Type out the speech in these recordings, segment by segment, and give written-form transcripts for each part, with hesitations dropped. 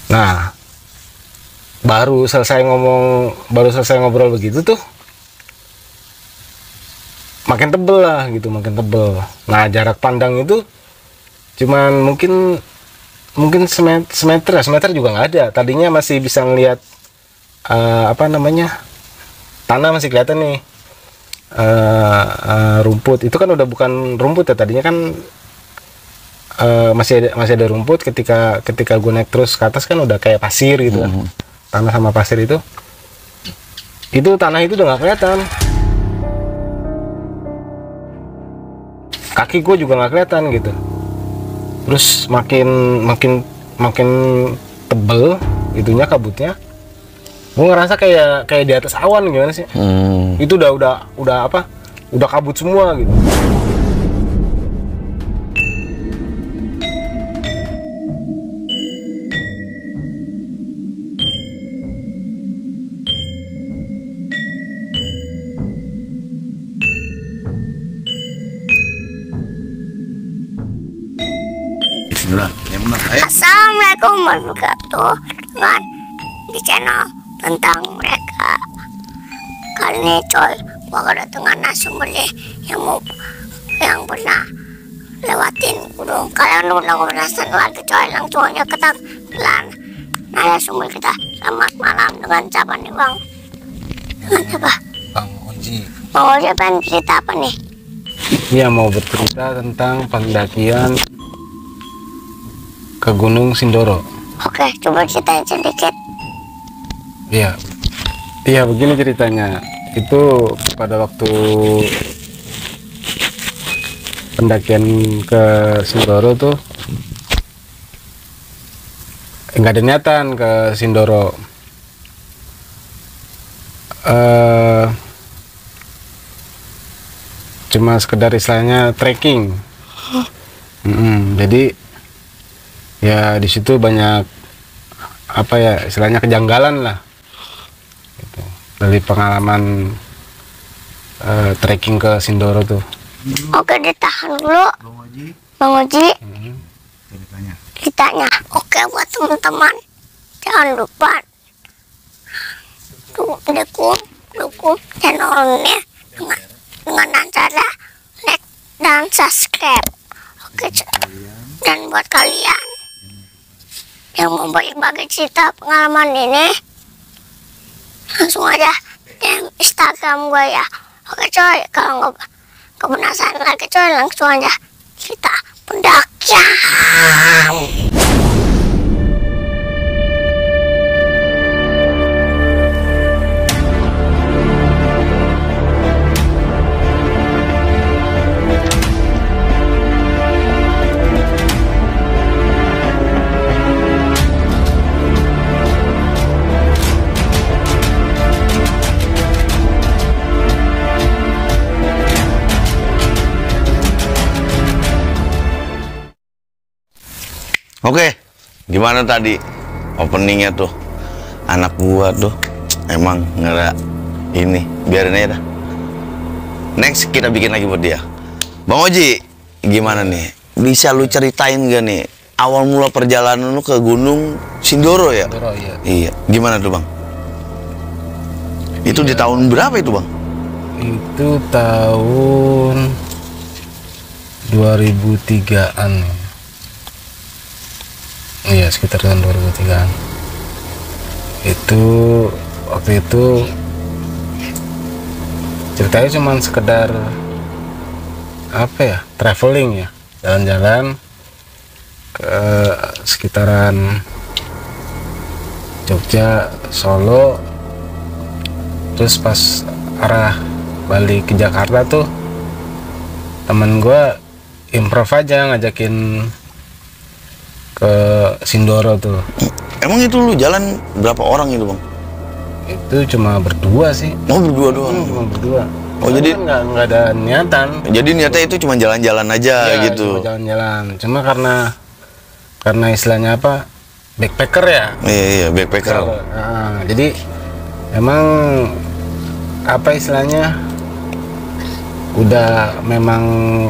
Nah, baru selesai ngobrol begitu tuh makin tebel lah gitu, makin tebel. Nah, jarak pandang itu cuman mungkin semeter juga nggak ada. Tadinya masih bisa ngelihat tanah masih kelihatan nih. Rumput itu kan udah bukan rumput ya, tadinya kan masih ada rumput. Ketika gue naik terus ke atas kan udah kayak pasir gitu kan. Tanah sama pasir itu tanah itu udah nggak kelihatan. Kaki gue juga nggak kelihatan gitu. Terus makin tebel itunya, kabutnya. Gue ngerasa kayak di atas awan, gimana sih? Itu udah kabut semua gitu. Assalamualaikum warahmatullahi wabarakatuh. Dengan di channel tentang mereka. Kali ini coy, gua kedatangan narasumber nih yang pernah lewatin gunung. Kalian udah ngerasain lagi coy, langsung aja kita kenalan narasumber kita. Selamat malam, dengan siapa nih bang? Dengan siapa? Bang Oji. Bang Oji pengen cerita apa nih? Iya, mau bercerita tentang pendakian ke Gunung Sindoro. Oke, coba ceritain sedikit. Iya, begini ceritanya. Itu pada waktu pendakian ke Sindoro tuh nggak ada niatan ke Sindoro. Cuma sekedar istilahnya trekking. Jadi ya di situ banyak istilahnya kejanggalan lah gitu. Dari pengalaman trekking ke Sindoro tuh. Oke, ditahan dulu Bang Oji. Ceritanya. Oke, buat teman-teman jangan lupa dukung channel ini dengan cara like dan subscribe. Oke, dan buat kalian yang mau bagi cerita pengalaman ini, langsung aja DM Instagram gue ya. Oke coy, kalau nggak penasaran lagi coy, langsung aja kita pendakian. Oke, gimana tadi openingnya tuh? Anak gua tuh emang nggak ini, biarin aja dah. Next kita bikin lagi buat dia. Bang Oji, gimana nih? Bisa lu ceritain gak nih awal mula perjalanan lu ke Gunung Sindoro ya? Sindoro, iya. Iya, gimana tuh bang? Itu di tahun berapa itu bang? Itu tahun 2003-an. Iya, sekitar tahun 2003-an. Itu waktu itu ceritanya cuma sekedar traveling ya, jalan-jalan ke sekitaran Jogja, Solo. Terus pas arah balik ke Jakarta tuh temen gue improv aja ngajakin ke Sindoro tuh. Emang itu lu jalan berapa orang itu bang? Itu cuma berdua sih. Oh berdua doang? Cuma berdua. Oh jadi kan nggak ada niatan. Jadi niatnya itu cuma jalan-jalan aja Ya, gitu? cuma jalan-jalan. Cuma karena istilahnya backpacker ya. Iya, backpacker. Nah, jadi emang istilahnya udah memang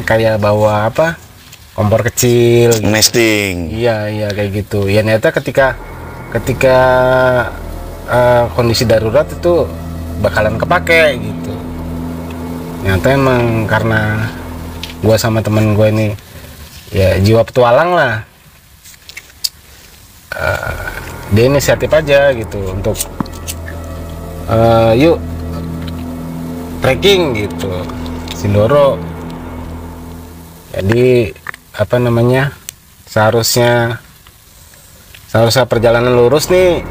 kayak bawa kompor kecil gitu. Nesting. Iya kayak gitu ya. Ternyata ketika ketika kondisi darurat itu bakalan kepake gitu. Nyata emang karena gue sama temen gue ini ya jiwa petualang lah, dia inisiatif aja gitu untuk yuk trekking gitu Sindoro. Jadi apa namanya, seharusnya perjalanan lurus nih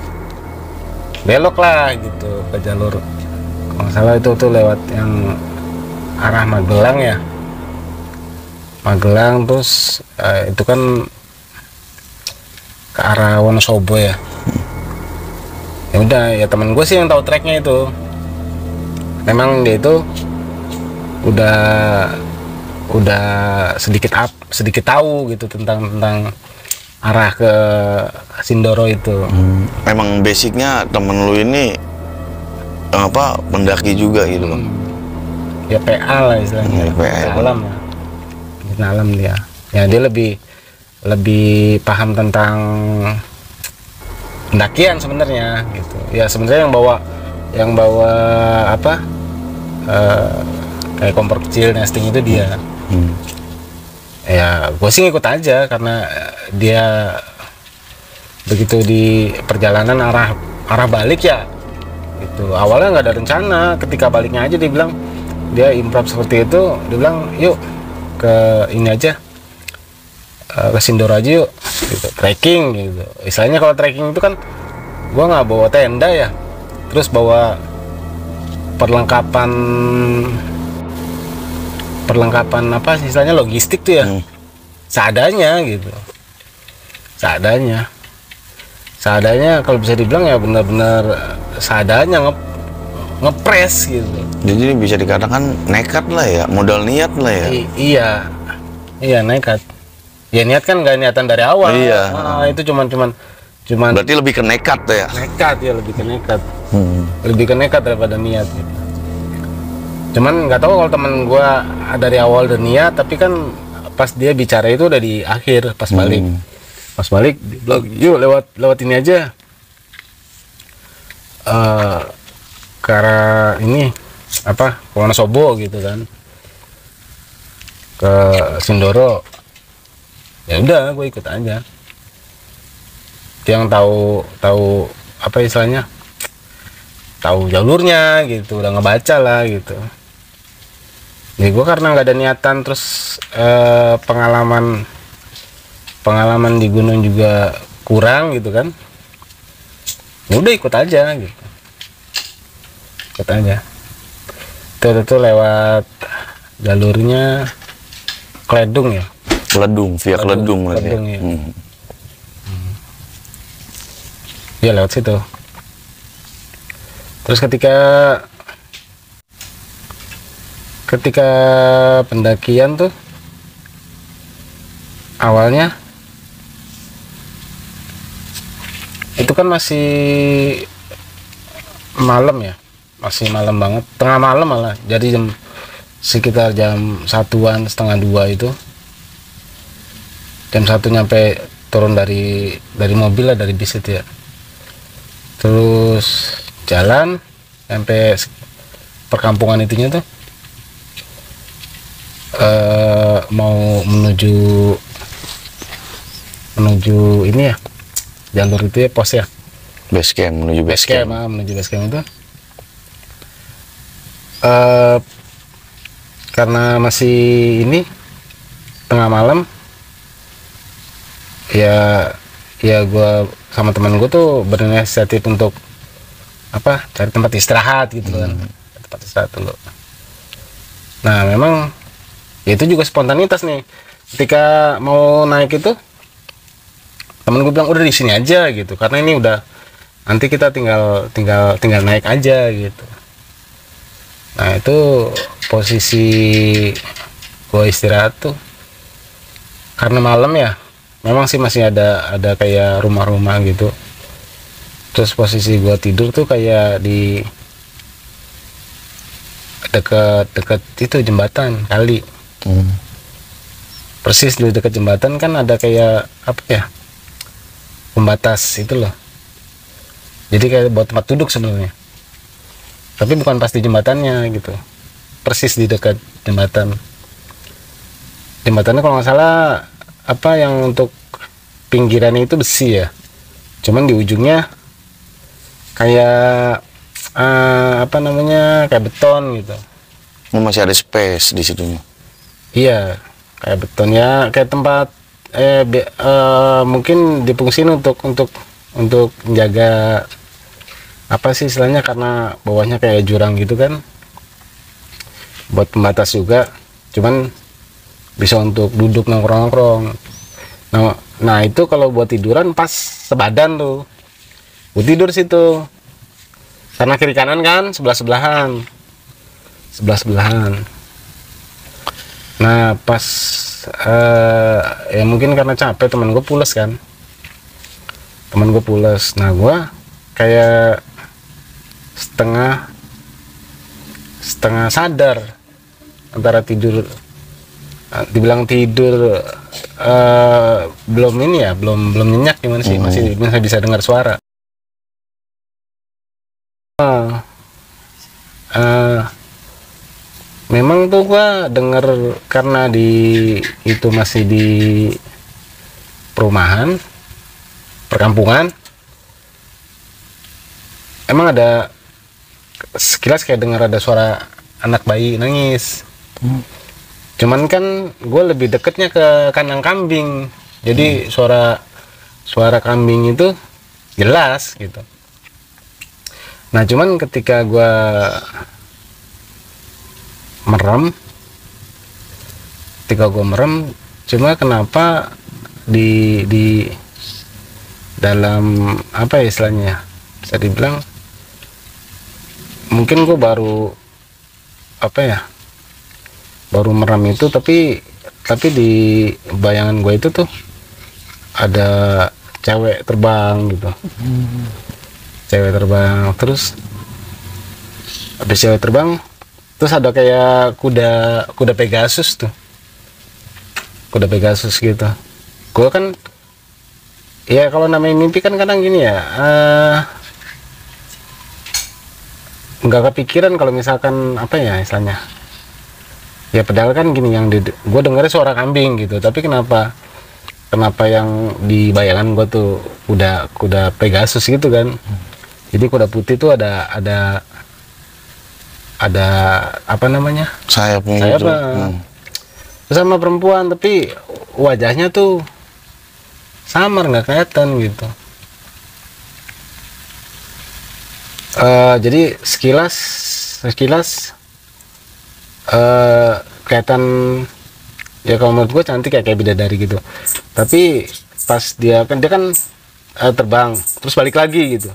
belok lah gitu ke jalur, kalau nggak salah itu tuh lewat yang arah Magelang ya, Magelang terus itu kan ke arah Wonosobo ya. Ya udah ya, teman gue sih yang tahu treknya itu, memang dia itu udah sedikit tahu gitu tentang arah ke Sindoro itu. Memang basicnya temen lu ini apa, pendaki juga gitu loh. Ya PA lah istilahnya, PA alam ya, alam dia. Ya dia lebih paham tentang pendakian sebenarnya gitu. Ya sebenarnya yang bawa apa kayak kompor kecil nesting itu dia. Ya gue sih ngikut aja karena dia begitu di perjalanan arah balik ya gitu. Awalnya nggak ada rencana, ketika baliknya aja dia bilang, dia improv seperti itu, dia bilang yuk ke ini aja, ke Sindoro aja yuk gitu, trekking gitu. Istilahnya kalau trekking itu kan gue nggak bawa tenda ya, terus bawa perlengkapan apa sih istilahnya, logistik tuh ya, seadanya gitu, seadanya kalau bisa dibilang ya benar-benar seadanya, ngepres gitu. Jadi bisa dikatakan nekat lah ya, modal niat lah ya. Iya nekat. Ya niat kan nggak niatan dari awal. Iya. Itu cuman. Berarti lebih ke nekat tuh ya. Nekat ya, lebih ke nekat. Lebih ke nekat daripada niat gitu. Cuman nggak tahu kalau temen gue dari awal udah niat, tapi kan pas dia bicara itu udah di akhir, pas balik. Pas balik dia bilang, yuk lewat ini aja. Ke arah ini apa, ke Wonosobo gitu kan, ke Sindoro. Ya udah gue ikut aja. Dia yang tahu apa istilahnya, tahu jalurnya gitu, udah ngebaca lah gitu. Ya gue karena nggak ada niatan, terus pengalaman di gunung juga kurang gitu kan, ya udah ikut aja gitu. Ikut aja. Itu lewat jalurnya Kledung ya. Via Kledung berarti. Kledung, ya. Ya lewat situ. Terus ketika pendakian tuh awalnya itu kan masih malam ya, masih malam banget, tengah malam malah. Jadi sekitar jam 1-an, setengah 2 itu, jam 1 nyampe, turun dari mobil lah, dari bis itu ya. Terus jalan sampai perkampungan itunya tuh, mau menuju ini ya, jalur itu ya, pos ya, base camp, menuju base camp. Menuju base camp itu karena masih ini tengah malam ya gue sama teman gue tuh berinisiatif untuk apa, cari tempat istirahat gitu kan, tempat istirahat dulu. Nah memang ya itu juga spontanitas nih, ketika mau naik itu temen gue bilang udah di sini aja gitu, karena ini udah, nanti kita tinggal naik aja gitu. Nah itu posisi gue istirahat tuh karena malam ya, memang sih masih ada kayak rumah-rumah gitu. Terus posisi gue tidur tuh kayak di deket itu jembatan kali. Persis di dekat jembatan kan ada kayak apa ya, pembatas itu loh, Jadi kayak buat tempat duduk sebenarnya. Tapi bukan pasti jembatannya gitu. Persis di dekat jembatan. Jembatannya kalau nggak salah apa yang untuk pinggirannya itu besi ya. Cuman di ujungnya kayak apa namanya, kayak beton gitu. Masih ada space di situnya. Iya, kayak beton ya, kayak tempat mungkin difungsiin untuk menjaga apa sih istilahnya, karena bawahnya kayak jurang gitu kan, buat pembatas juga, cuman bisa untuk duduk nongkrong-nongkrong. Nah itu kalau buat tiduran pas sebadan tuh, gue tidur situ karena kiri kanan kan sebelah-sebelahan. Nah pas ya mungkin karena capek, teman gue pules. Nah gue kayak setengah sadar, antara tidur, dibilang tidur belum ini ya, belum nyenyak gimana sih, masih bisa dengar suara. Memang tuh gua denger karena itu masih di perumahan, perkampungan. Emang ada sekilas kayak dengar ada suara anak bayi nangis. Cuman kan gue lebih deketnya ke kandang kambing, jadi suara kambing itu jelas gitu. Nah cuman ketika gue merem, cuma kenapa di dalam apa ya istilahnya, bisa dibilang mungkin gue baru merem itu, tapi di bayangan gue itu tuh ada cewek terbang gitu. Terus habis cewek terbang, terus ada kayak kuda Pegasus gitu. Gue kan ya kalau namanya mimpi kan kadang gini ya, nggak kepikiran kalau misalkan apa ya istilahnya ya, padahal kan gini, yang gue dengarnya suara kambing gitu, tapi kenapa yang di bayangan gue tuh kuda Pegasus gitu kan. Jadi kuda putih tuh ada apa namanya, sayapnya gitu. Terus sama perempuan, tapi wajahnya tuh samar, nggak kelihatan gitu. Jadi sekilas kelihatan ya, kalau menurut gue cantik kayak bidadari gitu. Tapi pas dia kan terbang terus balik lagi gitu,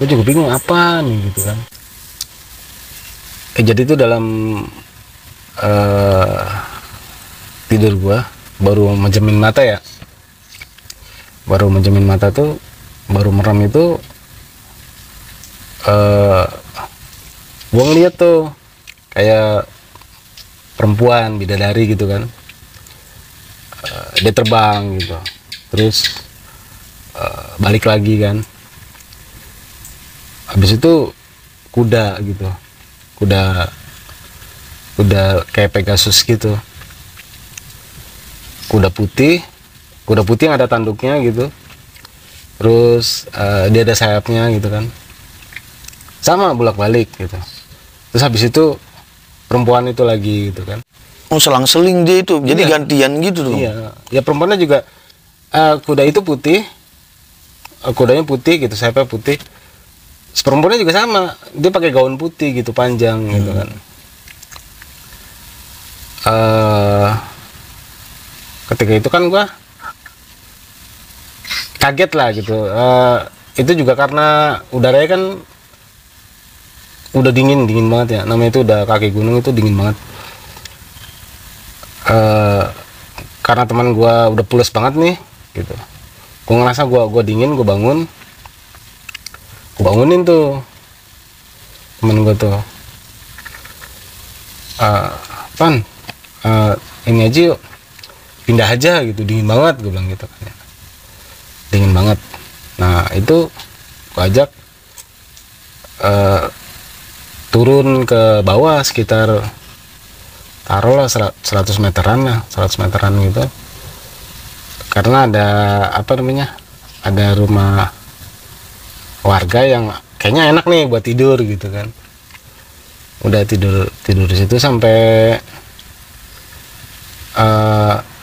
gue juga bingung apa nih gitu kan. Jadi itu dalam tidur gue baru menjemin mata tuh, baru merem itu gue ngeliat tuh kayak perempuan bidadari gitu kan, dia terbang gitu, terus balik lagi kan. Habis itu kuda kayak Pegasus gitu, kuda putih yang ada tanduknya gitu, terus dia ada sayapnya gitu kan, sama bolak-balik gitu. Terus habis itu perempuan itu lagi gitu kan. Selang-seling dia itu, jadi iya, gantian gitu tuh. Iya, ya perempuannya juga kuda itu putih, kudanya putih gitu, sayapnya putih. Perempuannya juga sama, dia pakai gaun putih gitu, panjang gitu kan. Ketika itu kan gua kaget lah gitu. Itu juga karena udaranya kan udah dingin banget ya, namanya itu udah kaki gunung, itu dingin banget. Karena teman gua udah pules banget nih gitu, gua ngerasa gua dingin, gua bangunin tuh temen gua tuh, Pan, ini aja yuk, pindah aja gitu, dingin banget, gue bilang gitu kan ya, dingin banget. Nah itu gue ajak turun ke bawah sekitar taruhlah 100 meteran gitu, karena ada apa namanya, ada rumah warga yang kayaknya enak nih buat tidur gitu kan. Udah tidur di situ sampai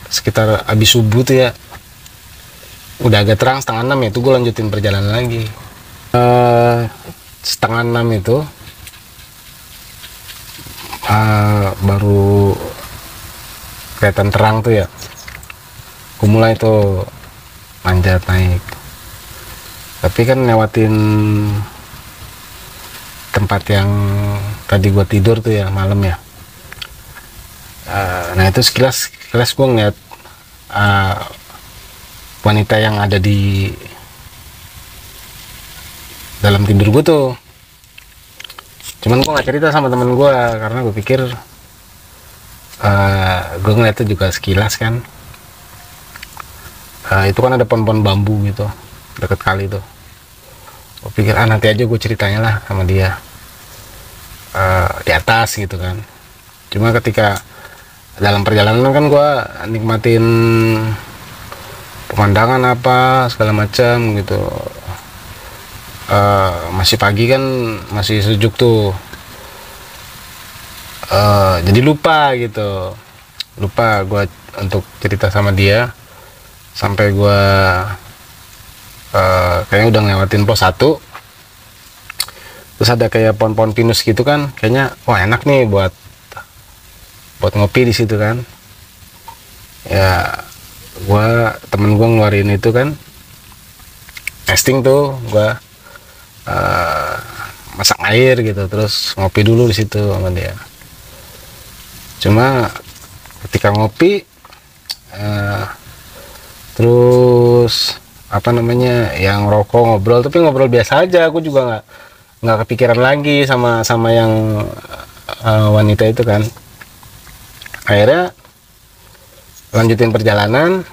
sekitar habis subuh tuh ya, udah agak terang 5:30 itu gue lanjutin perjalanan lagi. 5:30 itu baru kelihatan terang tuh ya, gue mulai tuh manjat naik, tapi kan lewatin tempat yang tadi gue tidur tuh ya malam ya. Nah itu sekilas gue ngeliat wanita yang ada di dalam tidur gue tuh. Cuman gue gak cerita sama temen gue karena gue pikir gue ngeliatnya juga sekilas kan. Itu kan ada pohon-pohon bambu gitu deket kali tuh. Gue pikir nanti aja gue ceritanya lah sama dia di atas gitu kan. Cuma ketika dalam perjalanan kan gue nikmatin pemandangan apa segala macam gitu. Masih pagi kan, masih sejuk tuh, jadi lupa gue untuk cerita sama dia sampai gue kayaknya udah ngelewatin pos 1, terus ada kayak pohon-pohon pinus gitu kan, kayaknya wah enak nih buat ngopi di situ kan ya. Temen gue ngeluarin itu kan, testing tuh, gue masak air gitu, terus ngopi dulu di situ sama dia. Cuma ketika ngopi terus apa namanya, yang rokok ngobrol, tapi ngobrol biasa aja. Aku juga nggak kepikiran lagi sama yang wanita itu kan. Akhirnya lanjutin perjalanan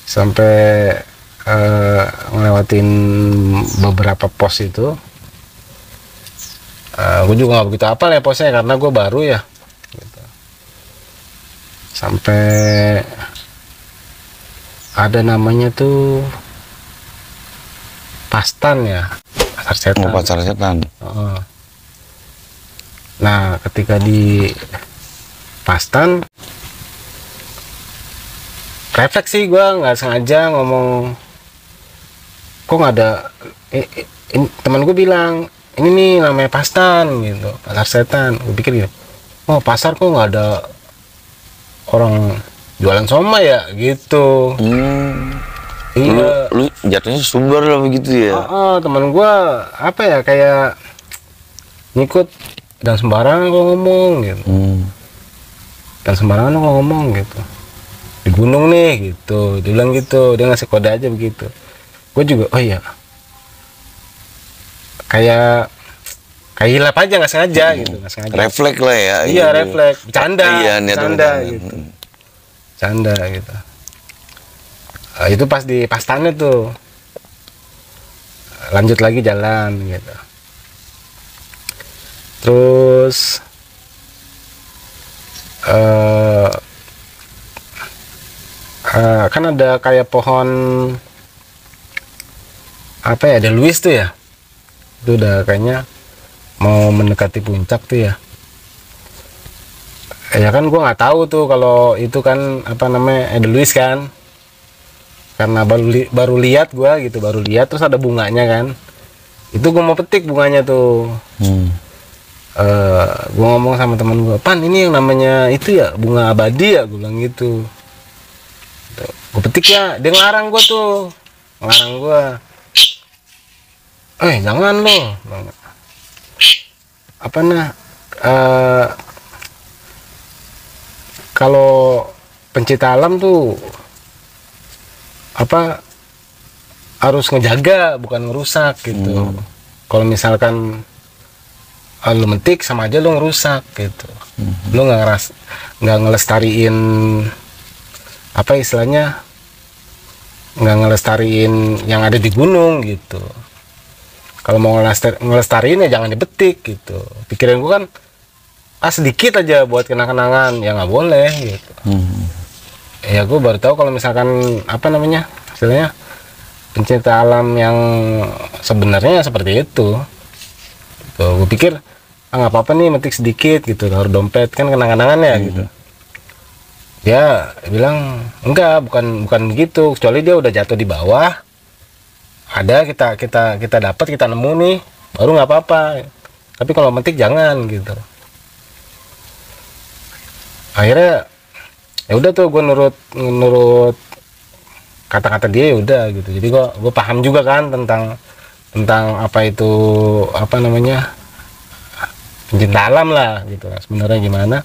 sampai ngelewatin beberapa pos itu. Gue juga nggak begitu apal ya posnya karena gue baru ya gitu. Sampai ada namanya tuh Pastan ya, pasar setan. Pasar setan. Nah ketika di Pastan, refleks sih gue nggak sengaja ngomong, kok nggak ada, teman gue bilang ini nih namanya Pastan gitu, pasar setan. Gue pikir gitu, oh pasar kok nggak ada orang jualan somai ya gitu. Iya. Lu jatuhnya sumber lah begitu ya. Teman gue apa ya, kayak ngikut dan sembarangan gue ngomong gitu. Dan sembarangan gue ngomong gitu, di gunung nih gitu, dia bilang gitu, dia ngasih kode aja begitu. Gue juga oh iya, kayak hilap aja, nggak sengaja gitu, nggak sengaja. Refleks lah ya. Iya gitu. refleks, bercanda, Iya, bercanda gitu, bercanda gitu. Itu pas di Pastannya tuh, lanjut lagi jalan gitu. Terus kan ada kayak pohon apa ya, ada Luis tuh ya, itu udah kayaknya mau mendekati puncak tuh ya. Ya kan gua nggak tahu tuh kalau itu kan apa namanya, ada Luis kan, karena baru lihat gua gitu, baru lihat terus ada bunganya kan, itu gua mau petik bunganya tuh. Gue ngomong sama teman gue, Pan ini yang namanya itu ya bunga abadi ya, gue bilang gitu. Gue petik ya, dia ngelarang gue tuh, ngelarang gue, jangan lo, apa kalau pencinta alam tuh apa harus ngejaga bukan ngerusak gitu. Kalau misalkan lu metik sama aja lu ngerusak gitu. Lu nggak ngelestariin apa istilahnya, ngelestariin yang ada di gunung gitu. Kalau mau ngelestariin ya jangan dibetik gitu. Pikiran gue kan sedikit aja buat kenang-kenangan, ya nggak boleh gitu. Ya gue baru tahu kalau misalkan apa namanya istilahnya pencinta alam yang sebenarnya seperti itu. Gitu. Gue pikir nggak apa-apa nih metik sedikit gitu, taruh dompet kan kenang-kenangan ya gitu. Dia bilang enggak, bukan begitu, kecuali dia udah jatuh di bawah, ada kita dapat, kita nemu nih, baru nggak apa-apa. Tapi kalau metik jangan gitu. Akhirnya ya udah tuh gue nurut kata-kata dia, ya udah gitu. Jadi gue paham juga kan tentang apa itu apa namanya pencinta alam lah gitu sebenarnya gimana.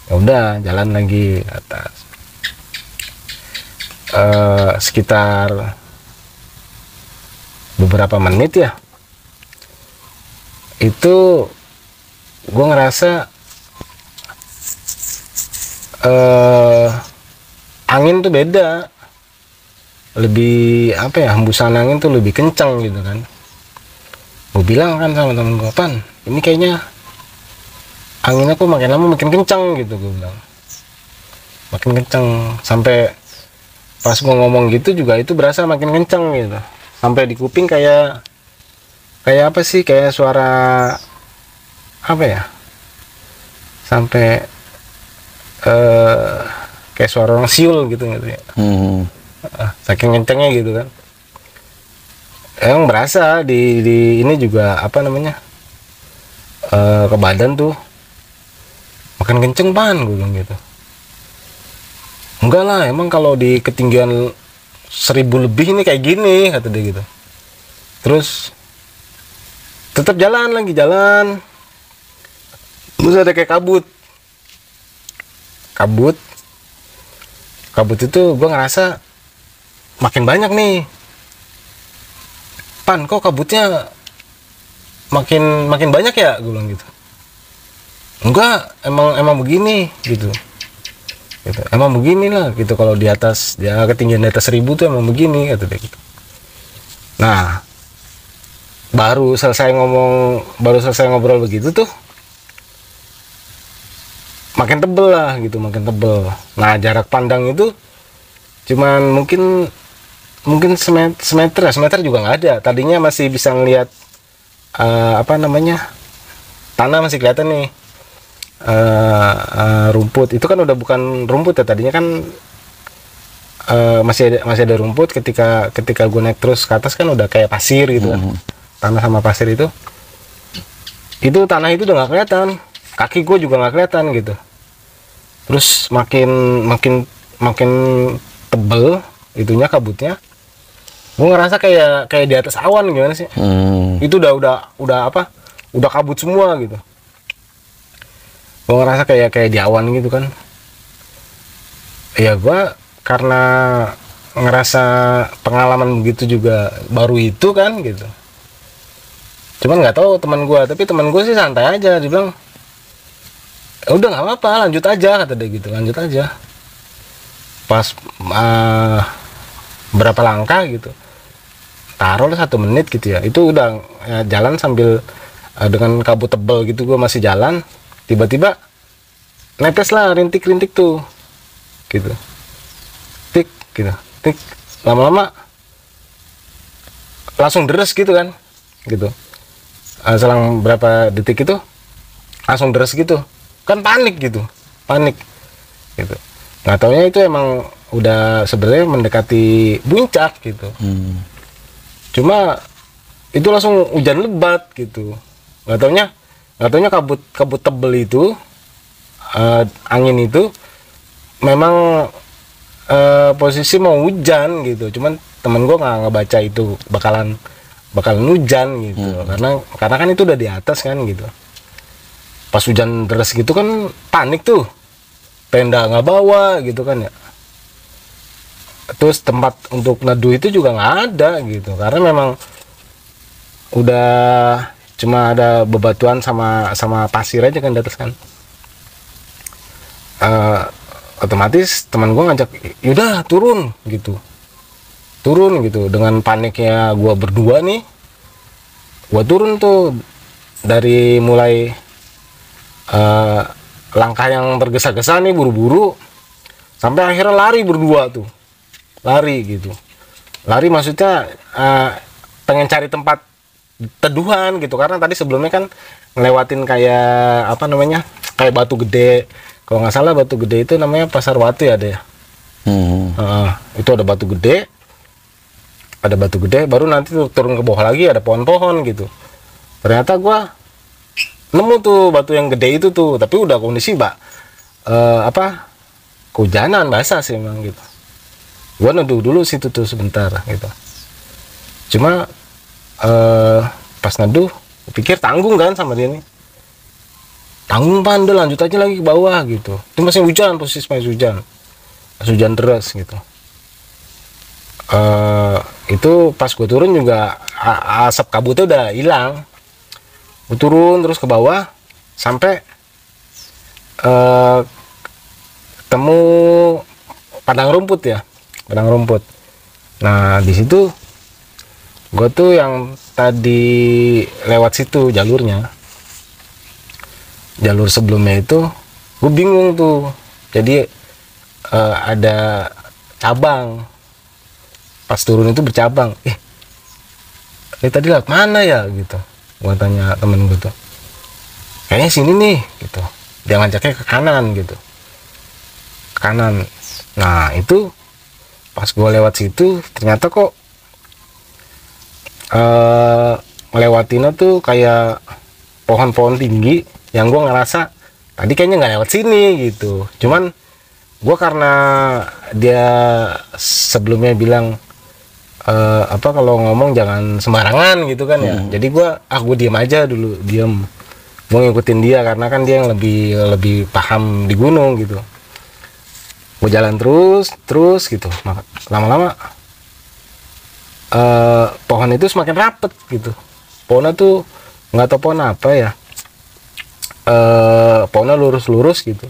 Ya udah jalan lagi ke atas. Sekitar beberapa menit ya, itu gue ngerasa angin tuh beda, lebih apa ya, hembusan angin tuh lebih kencang gitu kan. Gue bilang kan sama temen gue, Pan, ini kayaknya anginnya kok makin lama makin kencang gitu, gue bilang makin kencang, sampai pas gue ngomong gitu juga itu berasa makin kencang gitu, sampai di kuping kayak apa sih, kayak suara apa ya, sampai kayak suara orang siul gitu ya. Saking kencengnya gitu kan. Yang berasa di ini juga apa namanya ke badan tuh makin kenceng, Pan, gue bilang gitu. Enggak lah, emang kalau di ketinggian 1000 lebih ini kayak gini, kata dia gitu. Terus tetap jalan. Terus ada kayak kabut itu gue ngerasa makin banyak nih. Pan, kok kabutnya makin banyak ya, gue bilang gitu. Enggak, emang begini gitu. Emang beginilah gitu, kalau di atas, ya ketinggian di atas 1000 tuh emang begini, kata dia gitu. Nah, baru selesai ngobrol begitu tuh makin tebel lah gitu, makin tebel. Nah, jarak pandang itu cuman mungkin semeter juga nggak ada. Tadinya masih bisa ngelihat apa namanya, tanah masih kelihatan nih. Rumput itu kan udah bukan rumput ya, tadinya kan masih ada rumput. Ketika gue naik terus ke atas kan udah kayak pasir gitu kan. Tanah sama pasir itu tanah itu udah nggak kelihatan, kaki gue juga nggak kelihatan gitu. Terus makin tebel itunya, kabutnya. Gue ngerasa kayak di atas awan, gimana sih? Itu udah apa? Udah kabut semua gitu. Gue ngerasa kayak di awan gitu kan. Ya gue karena ngerasa pengalaman begitu juga baru itu kan gitu. Cuman nggak tahu teman gue, tapi teman gue sih santai aja. Dia bilang, udah nggak apa-apa, lanjut aja, kata dia gitu, lanjut aja. Pas berapa langkah gitu, taruh 1 menit gitu ya, itu udah ya, jalan sambil dengan kabut tebal gitu. Gue masih jalan, tiba-tiba netes lah rintik-rintik tuh gitu, tik gitu, tik, lama-lama langsung deres gitu kan gitu. Selang berapa detik itu langsung deres gitu kan, panik gitu. Nggak taunya itu emang udah sebenarnya mendekati puncak gitu. Cuma itu langsung hujan lebat gitu. Nggak taunya kabut tebel itu, angin itu memang posisi mau hujan gitu. Cuman temen gue nggak ngebaca itu bakalan hujan gitu. Karena kan itu udah di atas kan gitu. Pas hujan deras gitu kan panik tuh, tenda nggak bawa gitu kan ya. Terus tempat untuk neduh itu juga nggak ada gitu, karena memang udah cuma ada bebatuan sama pasir aja kan di atas kan. Otomatis teman gue ngajak, yaudah turun gitu. turun gitu. Dengan paniknya gue berdua nih, gue turun tuh dari mulai langkah yang tergesa-gesa nih buru-buru sampai akhirnya lari berdua tuh, lari gitu. Lari maksudnya pengen cari tempat teduhan gitu, karena tadi sebelumnya kan ngelewatin kayak apa namanya, kayak Batu Gede. Kalau nggak salah Batu Gede itu namanya Pasar Watu ya, ada ya. Itu ada Batu Gede, baru nanti turun ke bawah lagi ada pohon-pohon gitu. Ternyata gua nemu tuh batu yang gede itu tuh, tapi udah kondisi kehujanan, basah sih emang gitu. Gua neduh dulu situ tuh sebentar gitu. Cuma pas neduh pikir tanggung kan sama dia nih, tanggung pan, udah lanjut aja lagi ke bawah gitu. Itu masih hujan, posisi masih hujan deras gitu. Itu pas gue turun juga asap kabutnya udah hilang. Gue turun terus ke bawah sampai temu padang rumput ya, padang rumput. Nah di situ gue tuh yang tadi lewat situ jalurnya, jalur sebelumnya itu gue bingung tuh. Jadi ada cabang, pas turun itu bercabang. Ini tadi lewat mana ya gitu. Gua tanya temen gue tuh, kayaknya sini nih gitu. Dia ngajaknya ke kanan gitu, ke kanan. Nah itu pas gue lewat situ ternyata kok ngelewatinnya tuh kayak pohon-pohon tinggi yang gue ngerasa tadi kayaknya nggak lewat sini gitu. Cuman gue karena dia sebelumnya bilang kalau ngomong jangan sembarangan gitu kan ya. Jadi gue diem aja dulu, diem. Gue ngikutin dia karena kan dia yang lebih paham di gunung gitu. Gue jalan terus gitu. Lama-lama pohon itu semakin rapet gitu. Pohonnya tuh nggak tahu pohon apa ya. Pohonnya lurus-lurus gitu.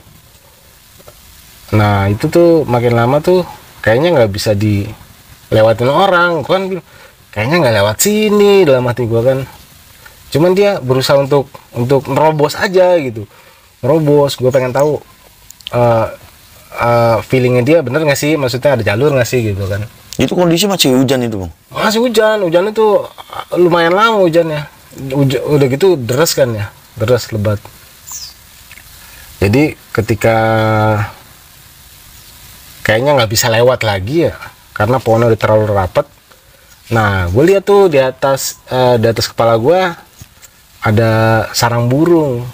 Nah itu tuh makin lama tuh kayaknya nggak bisa dilewatin orang. Gua kan kayaknya nggak lewat sini dalam hati gua kan. Cuman dia berusaha untuk nerobos aja gitu, nerobos. Gua pengen tahu feelingnya dia bener nggak sih, maksudnya ada jalur nggak sih gitu kan. Itu kondisi masih hujan itu bang? Masih hujan itu lumayan lama hujannya. Udah gitu deras kan ya, deras lebat. Jadi ketika kayaknya nggak bisa lewat lagi ya karena pohonnya udah terlalu rapat. Nah gue lihat tuh di atas kepala gue ada sarang burung.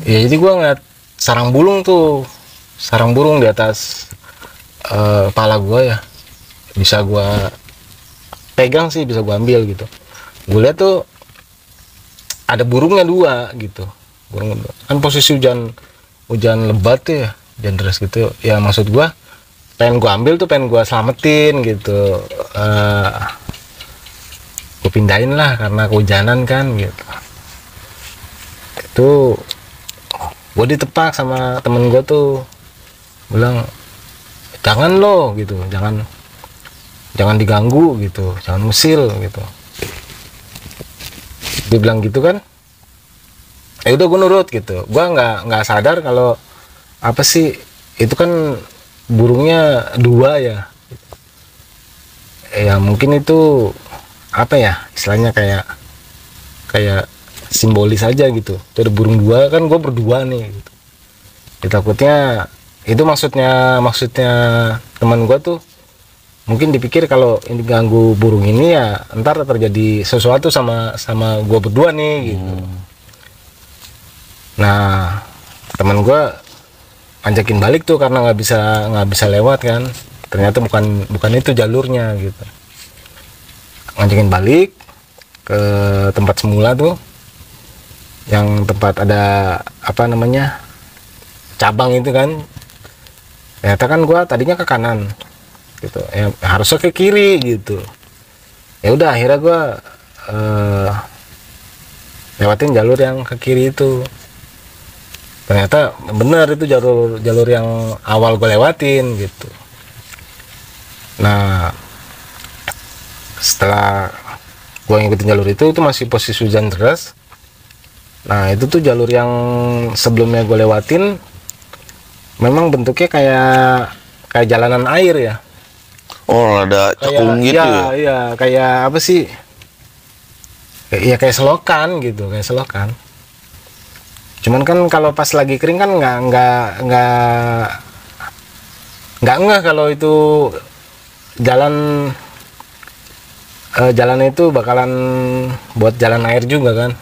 Ya jadi gue ngeliat sarang burung di atas kepala gue ya, bisa gue pegang sih, bisa gue ambil gitu. Gue lihat tuh ada burungnya 2 gitu, kan posisi hujan lebat tuh ya, hujan deras gitu ya. Maksud gue pengen gue ambil tuh, pengen gue selamatin gitu, gue pindahin lah karena kehujanan kan gitu. Itu gue ditepak sama temen gue tuh, bilang jangan lo gitu, jangan diganggu gitu, jangan musil gitu. Dia bilang gitu kan. Udah gue nurut gitu. Gue nggak sadar kalau apa sih itu kan burungnya 2 ya. Ya mungkin itu apa ya istilahnya, kayak simbolis aja gitu. Itu ada burung 2 kan, gue berdua nih gitu. Ya, takutnya itu maksudnya teman gue tuh mungkin dipikir kalau ini ganggu burung ini ya ntar terjadi sesuatu sama gue berdua nih gitu. Nah teman gue anjakin balik tuh karena nggak bisa lewat kan. ternyata bukan itu jalurnya gitu. Ngajakin balik ke tempat semula tuh, yang tempat ada apa namanya cabang itu kan. Ternyata kan gua tadinya ke kanan gitu, ya harusnya ke kiri gitu. Ya udah akhirnya gua lewatin jalur yang ke kiri itu. Ternyata bener itu jalur yang awal gue lewatin gitu. Nah setelah gue ngikutin jalur itu masih posisi hujan deras. Nah itu tuh jalur yang sebelumnya gue lewatin memang bentuknya kayak jalanan air ya. Oh, ada cekung gitu ya? Iya, kayak apa sih? Ya kayak selokan gitu, kayak selokan. Cuman kan kalau pas lagi kering kan nggak ngeh kalau itu jalan itu bakalan buat jalan air juga kan.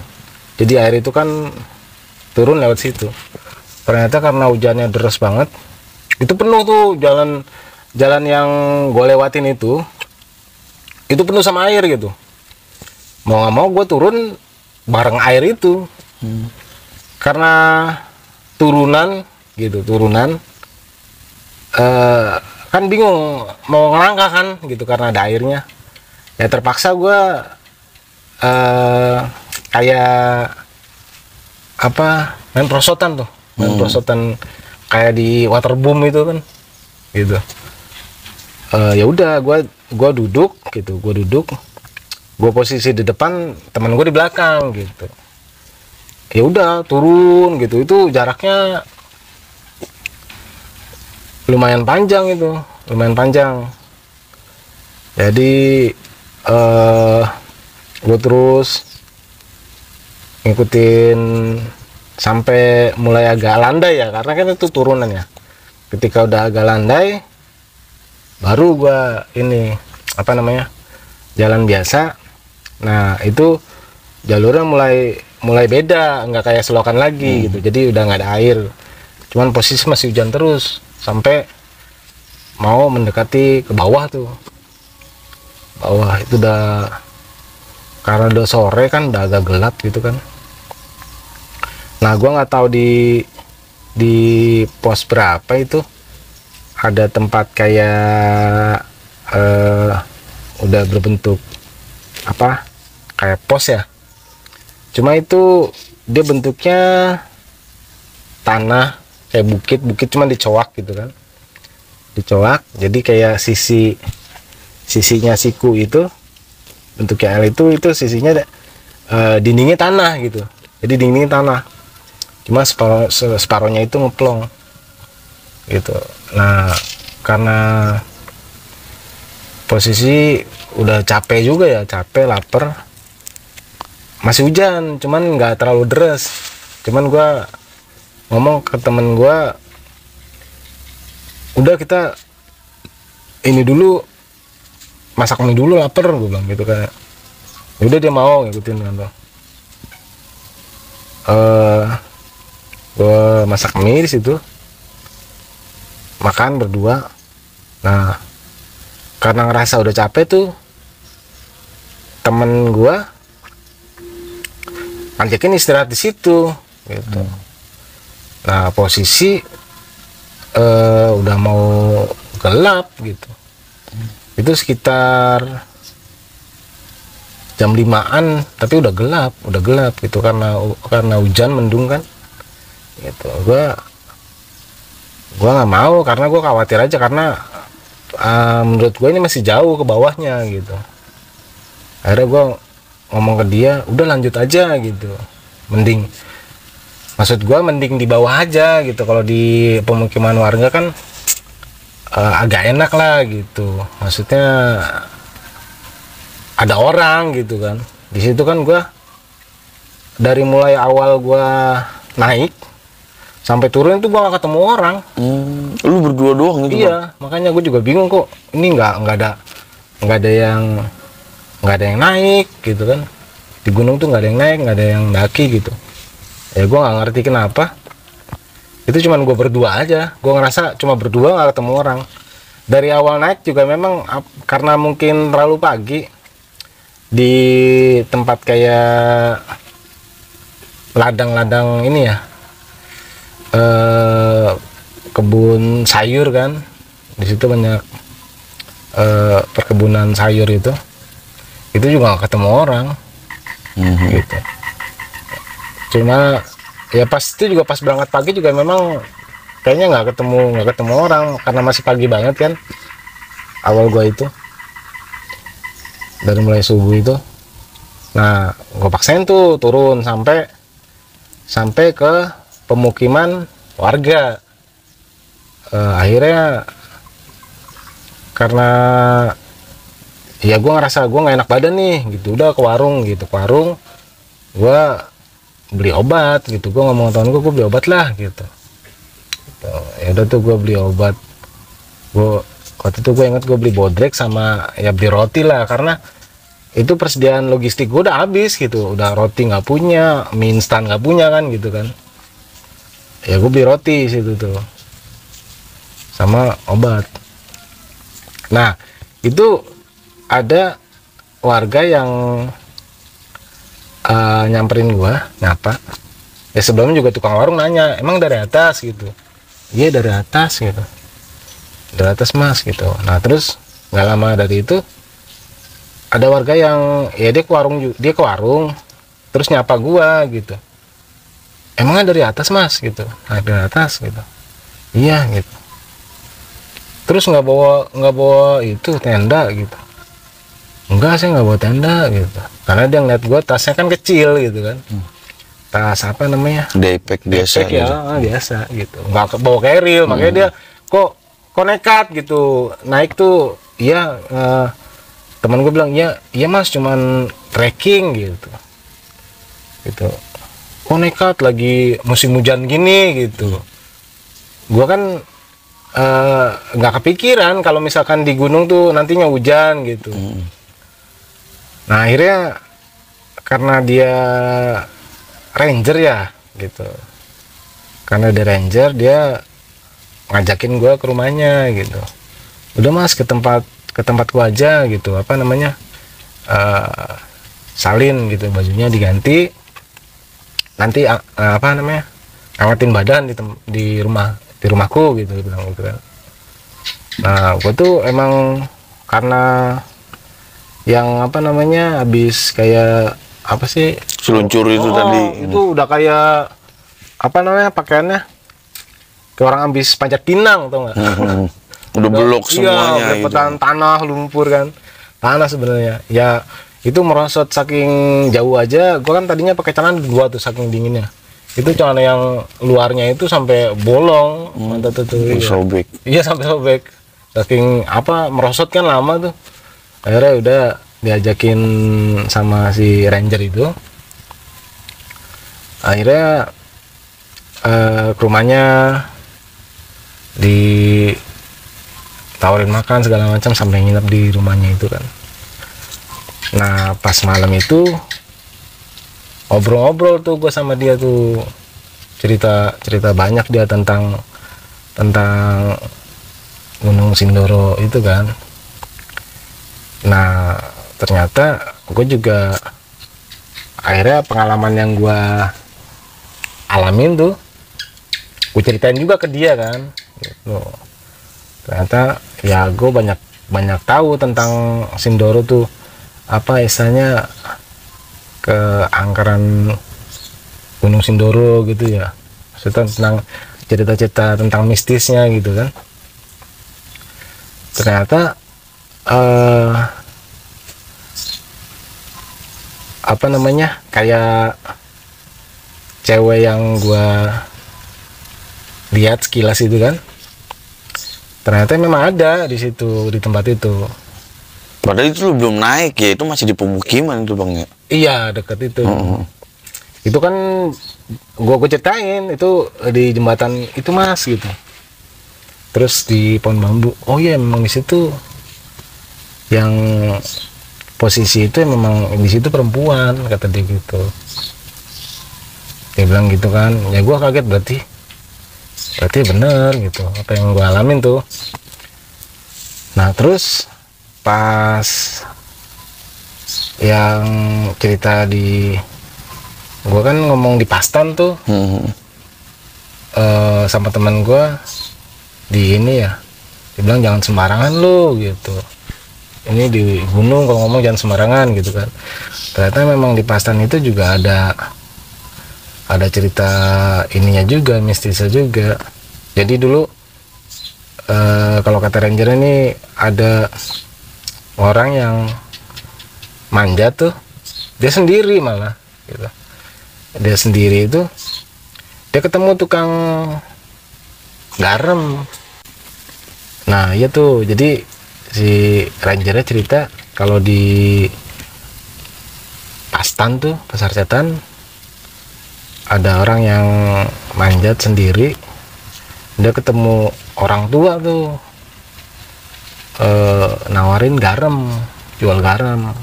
Jadi air itu kan turun lewat situ. Ternyata karena hujannya deras banget, itu penuh tuh jalan yang gue lewatin itu penuh sama air gitu. Mau nggak mau gue turun bareng air itu. Karena turunan kan bingung mau ngelangkah kan gitu karena ada airnya. Ya terpaksa gue kayak apa, main prosotan kayak di waterboom itu kan gitu. Ya udah gue duduk gitu, gue posisi di depan, teman gue di belakang gitu. Ya udah turun gitu, itu jaraknya lumayan panjang jadi gue terus ngikutin sampai mulai agak landai ya, karena kan itu turunan ya. Ketika udah agak landai baru gue ini apa namanya jalan biasa. Nah itu jalurnya mulai beda, nggak kayak selokan lagi gitu. Jadi udah nggak ada air, cuman posisi masih hujan terus sampai mau mendekati ke bawah tuh. Bawah itu udah, karena udah sore kan, udah agak gelap gitu kan. Nah gua nggak tahu di pos berapa itu ada tempat kayak udah berbentuk apa kayak pos ya. Cuma itu dia bentuknya tanah kayak bukit cuman dicoak gitu kan, jadi kayak sisinya siku itu bentuknya L itu sisinya dindingnya tanah gitu. Jadi dindingnya tanah, cuma separohnya itu ngeplong gitu. Nah karena posisi udah capek juga ya, lapar, masih hujan cuman nggak terlalu deras. Cuman gua ngomong ke temen gua, udah kita ini dulu, masak mie dulu, lapar, gue bilang gitu kan. Udah dia mau ngikutin kan tuh. Gue masak mie di situ, makan berdua. Nah karena ngerasa udah capek tuh, temen gua ngajakin istirahat di situ gitu. Nah posisi udah mau gelap gitu. Itu sekitar jam 5-an, tapi udah gelap gitu karena hujan mendung kan gitu. Gua nggak mau, karena gua khawatir aja, karena menurut gue ini masih jauh ke bawahnya gitu. Akhirnya gue ngomong ke dia, udah lanjut aja gitu, mending di bawah aja gitu. Kalau di pemukiman warga kan agak enak lah gitu, maksudnya ada orang gitu kan. Di situ kan gue dari mulai awal gue naik sampai turun itu gue gak ketemu orang. Lu berdua doang gitu? Iya, makanya gue juga bingung kok ini nggak ada yang naik gitu kan. Di gunung tuh nggak ada yang naik, nggak ada yang daki gitu. Ya gue nggak ngerti kenapa. Itu cuman gue berdua aja. Gue ngerasa cuma berdua, nggak ketemu orang. dari awal naik juga memang karena mungkin terlalu pagi di tempat kayak ladang-ladang ini ya, kebun sayur kan, di situ banyak perkebunan sayur itu juga nggak ketemu orang gitu. Cuma ya pas itu juga pas berangkat pagi juga memang kayaknya nggak ketemu orang karena masih pagi banget kan awal gua itu, dari mulai subuh itu. Nah gua paksain tuh turun sampai ke pemukiman warga. Akhirnya karena ya gua ngerasa gua nggak enak badan nih gitu, udah ke warung gua beli obat gitu. Gua ngomong sama temen gua beli obat lah gitu. Ya udah tuh gue beli obat. Waktu itu gue inget gue beli bodrek sama ya beli roti lah, karena itu persediaan logistik gue udah habis gitu. Udah roti nggak punya, mie instan nggak punya kan gitu kan. Ya gue beli roti situ tuh sama obat. Nah itu ada warga yang nyamperin gue, nyapa. Ya sebelumnya juga tukang warung nanya, emang dari atas gitu. Iya dari atas gitu, dari atas mas gitu. Nah terus nggak lama dari itu ada warga yang ya dia ke warung terus nyapa gua gitu, emangnya dari atas mas gitu. Nah dari atas gitu, iya gitu. Terus nggak bawa itu tenda gitu. Enggak, saya nggak bawa tenda gitu, karena dia ngeliat gua tasnya kan kecil gitu kan. Tas apa namanya, daypack biasa ya gitu. Biasa gitu, nggak bawa keril. Makanya dia kok nekat gitu naik tuh. Iya, teman gue bilang iya mas cuman trekking gitu. Kok nekat lagi musim hujan gini gitu. Gua kan nggak kepikiran kalau misalkan di gunung tuh nantinya hujan gitu. Nah akhirnya karena dia ranger ya gitu, karena dia ranger dia ngajakin gue ke rumahnya gitu. Udah mas ke tempat gua aja gitu, apa namanya, salin gitu, bajunya diganti, nanti apa namanya, angetin badan di rumahku gitu bilang gitu kan. Nah gue tuh emang karena yang apa namanya habis kayak apa sih, seluncur itu tadi itu udah kayak apa namanya pakaiannya kayak orang habis panjat pinang, tau nggak? Udah belok semuanya gitu. Tanah lumpur kan, tanah sebenarnya ya itu merosot saking jauh aja. Gua kan tadinya pakai celana 2 tuh saking dinginnya, itu celana yang luarnya itu sampai bolong, mantap tuh sobek. Iya sampai sobek saking apa merosot kan lama tuh. Akhirnya udah diajakin sama si ranger itu, akhirnya ke rumahnya ditawarin makan segala macam sampai nginep di rumahnya itu kan. Nah pas malam itu ngobrol-ngobrol tuh gue sama dia tuh, cerita banyak dia tentang Gunung Sindoro itu kan. Nah ternyata gue juga akhirnya pengalaman yang gue alamin tuh gue ceritain juga ke dia kan gitu. Ternyata ya gue banyak tahu tentang Sindoro tuh, apa istilahnya, keangkeran Gunung Sindoro gitu ya, maksudnya tentang cerita-cerita tentang mistisnya gitu kan. Ternyata apa namanya, kayak cewek yang gua lihat sekilas itu kan, ternyata memang ada di situ, di tempat itu. Padahal itu lu belum naik ya, itu masih di pemukiman itu bang ya? Iya deket itu. Itu kan gua ceritain itu di jembatan itu mas gitu, terus di pohon bambu. Oh iya memang di situ yang posisi itu memang di situ perempuan, kata dia gitu. Dia bilang gitu kan, ya gua kaget, berarti bener gitu apa yang gua alamin tuh. Nah terus pas yang cerita di gue kan ngomong di Pastan tuh sama teman gue di ini ya, dibilang jangan sembarangan lu gitu, ini di gunung kalau ngomong jangan sembarangan gitu kan. Ternyata memang di Pastan itu juga ada cerita ininya juga, mistisnya juga. Jadi dulu kalau kata ranger ini ada orang yang manjat tuh, dia sendiri malah gitu. Dia sendiri itu dia ketemu tukang garam. Nah iya tuh, jadi si rangernya cerita kalau di Pastan tuh, Pasar Setan, ada orang yang manjat sendiri, dia ketemu orang tua tuh nawarin garam, jual garam.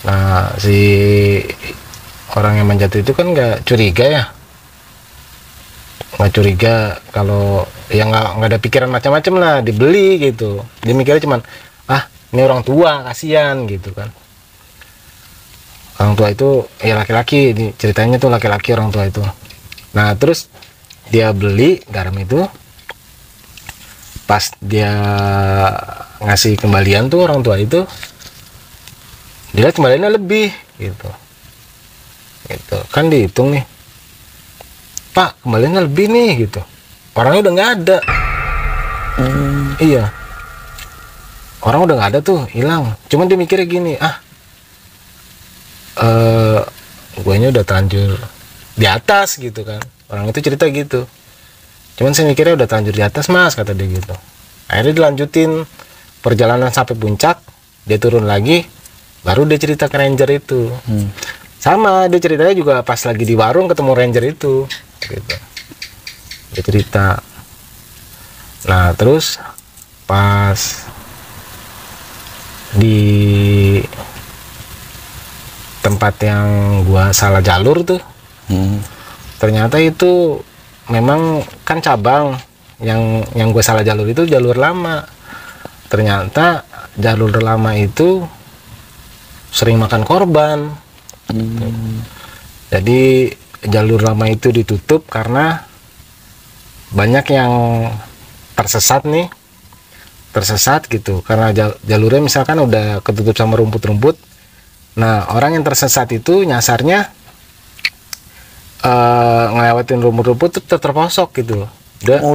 Nah si orang yang manjat itu kan nggak curiga ya, nggak curiga kalau yang nggak ada pikiran macam-macam lah, dibeli gitu. Dia mikirnya cuman ini orang tua kasihan gitu kan. Orang tua itu ya laki-laki, ceritanya tuh laki-laki orang tua itu. Nah terus dia beli garam itu, pas dia ngasih kembalian tuh orang tua itu, dia lihat kembaliannya lebih gitu kan, dihitung nih, Pak kembaliannya lebih nih gitu, orangnya udah nggak ada. Iya, orang udah nggak ada tuh, hilang. Cuman dia mikirnya gini, guanya udah terlanjur di atas gitu kan. Orang itu cerita gitu, cuman saya mikirnya udah terlanjur di atas mas, kata dia gitu. Akhirnya dilanjutin perjalanan sampai puncak, dia turun lagi, baru dia cerita ke ranger itu. Sama dia ceritanya juga pas lagi di warung ketemu ranger itu gitu. Dia cerita. Nah terus pas di tempat yang gua salah jalur tuh, ternyata itu memang kan cabang, yang gue salah jalur itu jalur lama. Ternyata jalur lama itu sering makan korban. Jadi jalur lama itu ditutup karena banyak yang tersesat gitu, karena jalurnya misalkan udah ketutup sama rumput-rumput. Nah orang yang tersesat itu nyasarnya ngelewatin rumput-rumput tuh terposok gitu.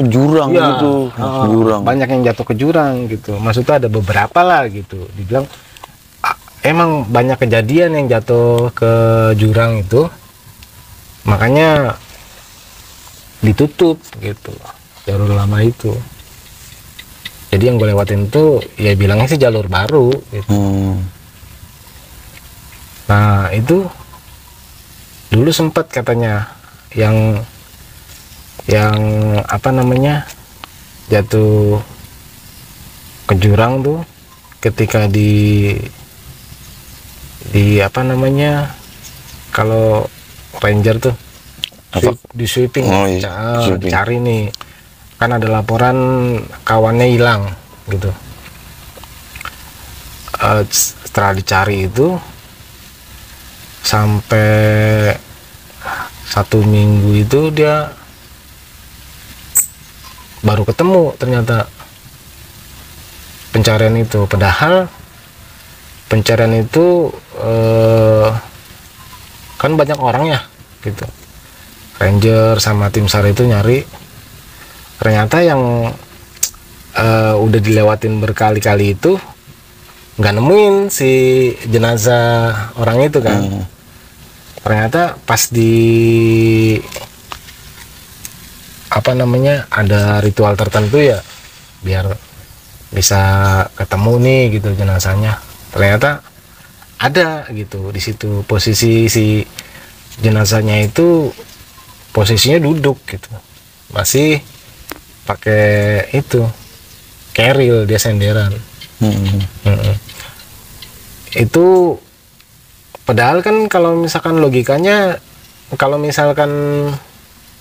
Jurang ya, gitu. Jurang. Banyak yang jatuh ke jurang gitu. Maksudnya ada beberapa lah gitu. Dibilang emang banyak kejadian yang jatuh ke jurang itu, makanya ditutup gitu jalur lama itu. Jadi yang gue lewatin tuh ya bilangnya sih jalur baru gitu. Nah itu dulu sempat katanya yang apa namanya jatuh ke jurang tuh ketika di apa namanya, kalau ranger tuh di sweeping, sweeping, cari nih, kan ada laporan kawannya hilang gitu. Setelah dicari itu sampai 1 minggu itu dia baru ketemu ternyata pencarian itu. Padahal pencarian itu kan banyak orang ya gitu, ranger sama tim SAR itu nyari. Ternyata yang udah dilewatin berkali-kali itu nggak nemuin si jenazah orang itu kan. Ternyata pas di apa namanya ada ritual tertentu ya biar bisa ketemu nih gitu jenazahnya. Ternyata ada gitu di situ, posisi si jenazahnya itu posisinya duduk gitu, masih pakai itu keril, dia senderan. Itu padahal kan kalau misalkan logikanya, kalau misalkan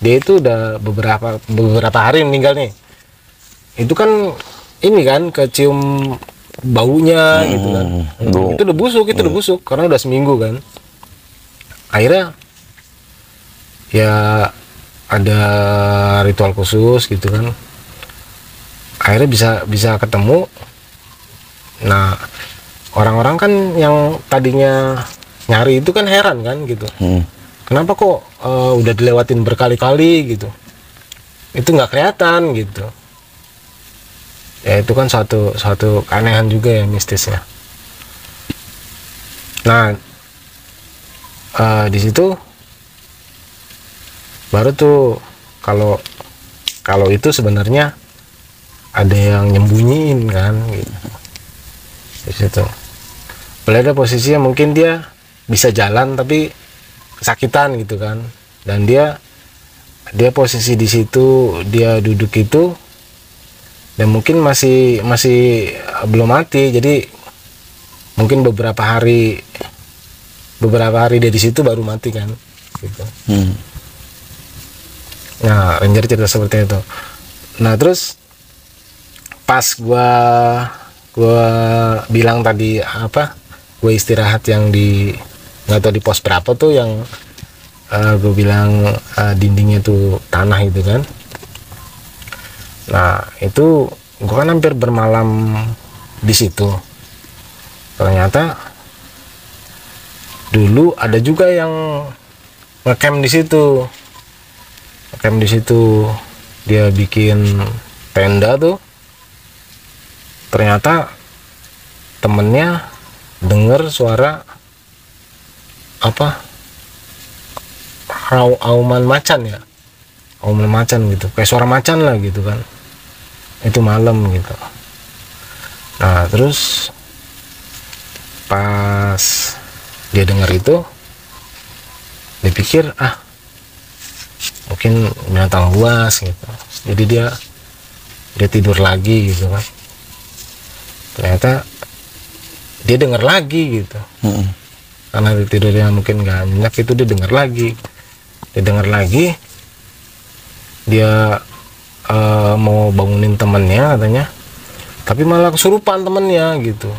dia itu udah beberapa hari meninggal nih, itu kan ini kan kecium baunya gitu kan. Itu udah busuk, karena udah seminggu kan. Akhirnya ya ada ritual khusus gitu kan. Akhirnya bisa ketemu. Nah, orang-orang kan yang tadinya nyari itu kan heran kan gitu. Kenapa kok udah dilewatin berkali-kali gitu, itu nggak kelihatan gitu. Ya itu kan suatu keanehan juga ya, mistisnya. Nah, di situ baru tuh kalau itu sebenarnya ada yang nyembunyiin kan gitu. Di situ boleh ada posisinya mungkin dia bisa jalan tapi kesakitan gitu kan, dan dia posisi di situ, dia duduk itu dan mungkin masih belum mati, jadi mungkin beberapa hari dia di situ baru mati kan gitu. Nah, Ranger cerita seperti itu. Nah, terus pas gua bilang tadi gue istirahat yang di nggak tahu di pos berapa tuh, yang gue bilang dindingnya tuh tanah itu kan. Nah, itu gue kan hampir bermalam di situ. Ternyata dulu ada juga yang ngecamp di situ. Dia bikin tenda tuh. Ternyata temennya denger suara auman macan gitu, kayak suara macan lah gitu kan. Itu malam gitu. Nah, terus pas dia dengar itu, dia pikir mungkin binatang buas gitu. Jadi dia tidur lagi gitu kan. Ternyata dia dengar lagi gitu. Karena tidurnya mungkin nggak nyenyak, itu dia dengar lagi. Dia mau bangunin temennya katanya, tapi malah kesurupan temennya gitu.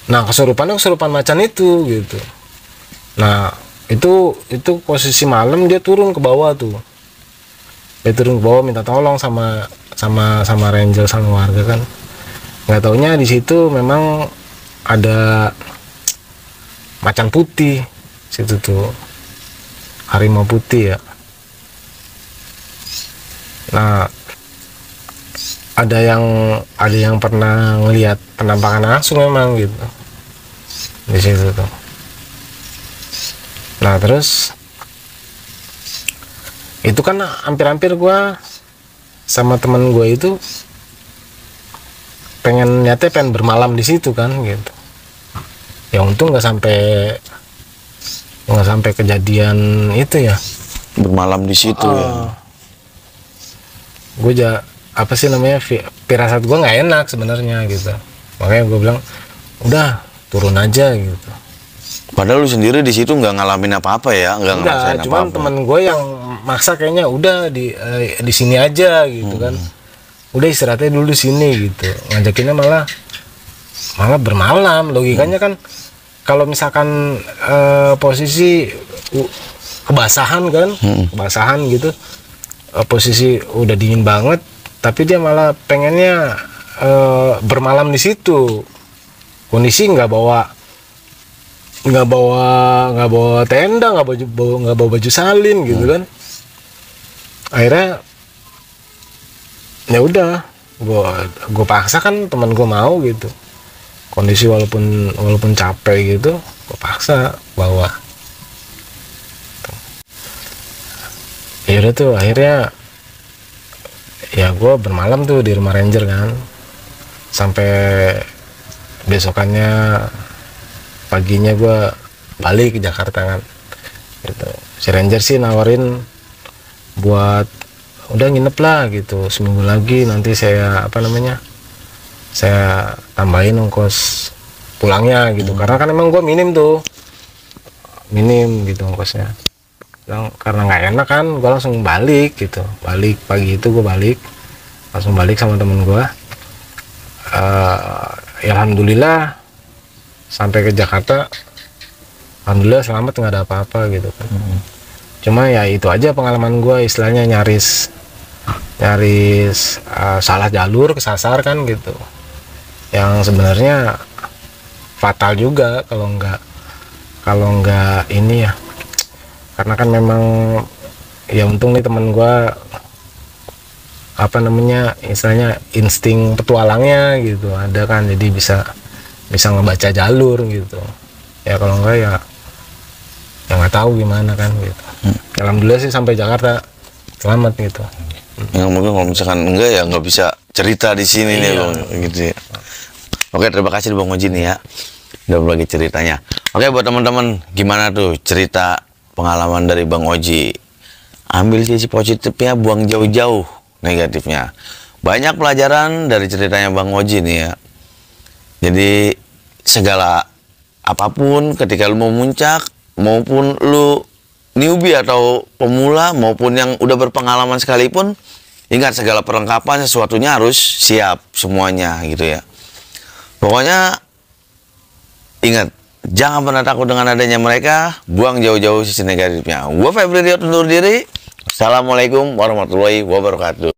Nah, kesurupan macan itu gitu. Nah, itu posisi malam dia turun ke bawah tuh. Dia turun ke bawah minta tolong sama ranger sama warga kan. Nggak taunya di situ memang ada macan putih situ tuh, harimau putih ya. Nah, ada yang pernah ngelihat penampakan langsung memang gitu di situ tuh. Nah, terus itu kan hampir-hampir gua sama temen gue itu pengen bermalam di situ kan gitu. Ya untung nggak sampai kejadian itu ya, bermalam di situ ya. Gue firasat gue nggak enak sebenarnya gitu, makanya gue bilang udah turun aja gitu. Padahal lu sendiri di situ nggak ngalamin apa-apa ya, nggak ngerasain cuman apa-apa. Temen gue yang maksa kayaknya udah di sini aja gitu kan. Udah istirahatnya dulu di sini gitu. Ngajakinnya malah bermalam. Logikanya kan kalau misalkan posisi kebasahan kan, kebasahan gitu, posisi udah dingin banget, tapi dia malah pengennya bermalam di situ. Kondisi nggak bawa tenda, nggak bawa baju salin gitu kan. Akhirnya ya udah, gue paksa kan, teman gue mau gitu. Kondisi walaupun capek gitu, gue paksa bawa. Ya udah tuh, akhirnya ya gue bermalam tuh di rumah ranger kan, sampai besokannya paginya gue balik ke Jakarta kan gitu. Si ranger sih nawarin buat udah nginep lah gitu, seminggu lagi nanti saya saya tambahin ongkos pulangnya gitu. Karena kan emang gue minim gitu ongkosnya. Karena nggak enak kan, gue langsung balik gitu. Balik pagi itu gue langsung balik sama temen gue. Ya alhamdulillah sampai ke Jakarta, alhamdulillah selamat, nggak ada apa-apa gitu kan. Cuma ya itu aja pengalaman gue, istilahnya nyaris salah jalur, kesasar kan gitu, yang sebenarnya fatal juga kalau nggak ini ya, karena kan memang ya untung nih teman gue apa namanya istilahnya insting petualangnya gitu ada kan, jadi bisa ngebaca jalur gitu ya. Kalau enggak ya nggak tahu gimana kan gitu. Alhamdulillah sih sampai Jakarta selamat gitu. Ya, mungkin kalau misalkan enggak ya nggak bisa cerita di sini nih Bang, gitu ya. Oke, terima kasih Bang Oji nih ya udah berbagi ceritanya. Oke, buat teman-teman gimana tuh cerita pengalaman dari Bang Oji? Ambil sisi positifnya, buang jauh-jauh negatifnya. Banyak pelajaran dari ceritanya Bang Oji nih ya. Jadi segala apapun ketika lu mau muncak, maupun lu newbie atau pemula maupun yang udah berpengalaman sekalipun, ingat segala perlengkapan sesuatunya harus siap semuanya gitu ya. Pokoknya ingat, jangan pernah takut dengan adanya mereka, buang jauh-jauh sisi negatifnya. Gua Febri Rio undur diri. Assalamualaikum warahmatullahi wabarakatuh.